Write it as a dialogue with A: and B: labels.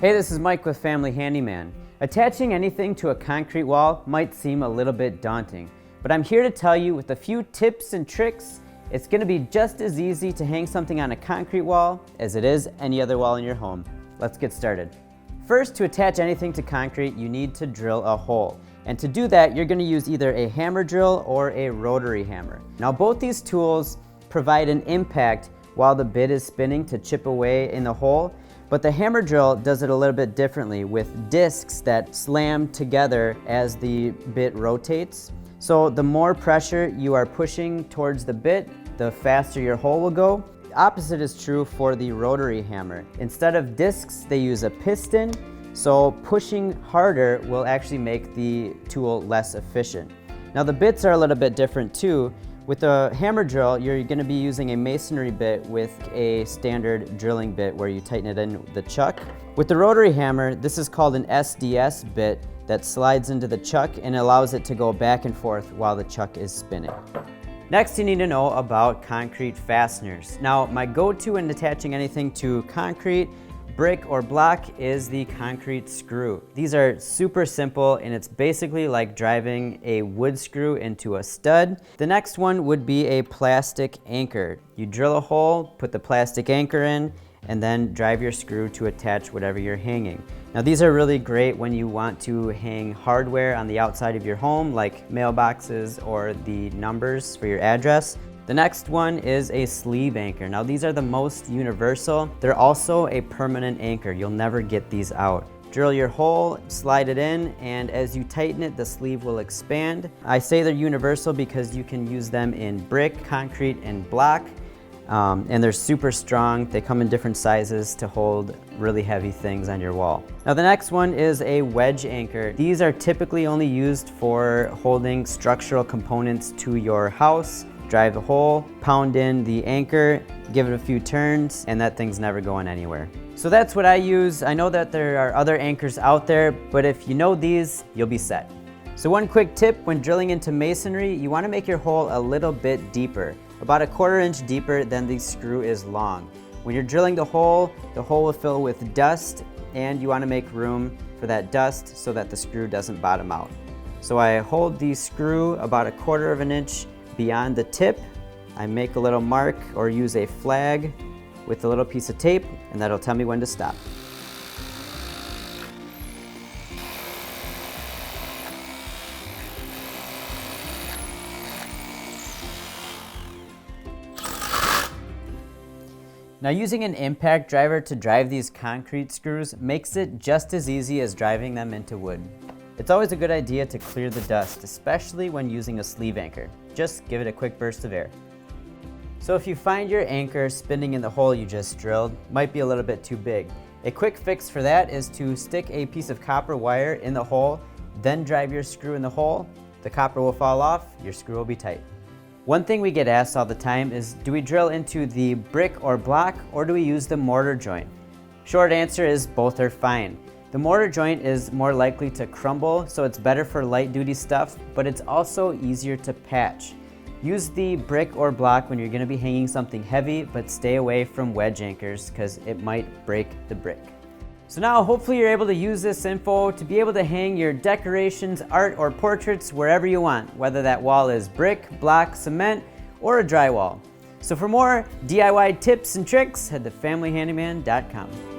A: Hey, this is Mike with Family Handyman. Attaching anything to a concrete wall might seem a little bit daunting, but I'm here to tell you with a few tips and tricks, it's going to be just as easy to hang something on a concrete wall as it is any other wall in your home. Let's get started. First, to attach anything to concrete, you need to drill a hole. And to do that, you're going to use either a hammer drill or a rotary hammer. Now, both these tools provide an impact while the bit is spinning to chip away in the hole. But the hammer drill does it a little bit differently with discs that slam together as the bit rotates. So the more pressure you are pushing towards the bit, the faster your hole will go. The opposite is true for the rotary hammer. Instead of discs, they use a piston, so pushing harder will actually make the tool less efficient. Now the bits are a little bit different too. With a hammer drill, you're going to be using a masonry bit with a standard drilling bit where you tighten it in the chuck. With the rotary hammer, this is called an SDS bit that slides into the chuck and allows it to go back and forth while the chuck is spinning. Next, you need to know about concrete fasteners. Now, my go-to in attaching anything to concrete, brick, or block is the concrete screw. These are super simple and it's basically like driving a wood screw into a stud. The next one would be a plastic anchor. You drill a hole, put the plastic anchor in, and then drive your screw to attach whatever you're hanging. Now these are really great when you want to hang hardware on the outside of your home, like mailboxes or the numbers for your address. The next one is a sleeve anchor. Now these are the most universal. They're also a permanent anchor. You'll never get these out. Drill your hole, slide it in, and as you tighten it, the sleeve will expand. I say they're universal because you can use them in brick, concrete, and block. And they're super strong. They come in different sizes to hold really heavy things on your wall. Now the next one is a wedge anchor. These are typically only used for holding structural components to your house. Drive the hole, pound in the anchor, give it a few turns, and that thing's never going anywhere. So that's what I use. I know that there are other anchors out there, but if you know these, you'll be set. So one quick tip when drilling into masonry, you want to make your hole a little bit deeper, about 1/4 inch deeper than the screw is long. When you're drilling the hole will fill with dust, and you want to make room for that dust so that the screw doesn't bottom out. So I hold the screw about 1/4 inch beyond the tip. I make a little mark or use a flag with a little piece of tape, and that'll tell me when to stop. Now using an impact driver to drive these concrete screws makes it just as easy as driving them into wood. It's always a good idea to clear the dust, especially when using a sleeve anchor. Just give it a quick burst of air. So if you find your anchor spinning in the hole you just drilled, might be a little bit too big. A quick fix for that is to stick a piece of copper wire in the hole, then drive your screw in the hole. The copper will fall off, your screw will be tight. One thing we get asked all the time is, do we drill into the brick or block, or do we use the mortar joint? Short answer is both are fine. The mortar joint is more likely to crumble, so it's better for light duty stuff, but it's also easier to patch. Use the brick or block when you're going to be hanging something heavy, but stay away from wedge anchors because it might break the brick. So now hopefully you're able to use this info to be able to hang your decorations, art, or portraits wherever you want, whether that wall is brick, block, cement, or a drywall. So for more DIY tips and tricks, head to familyhandyman.com.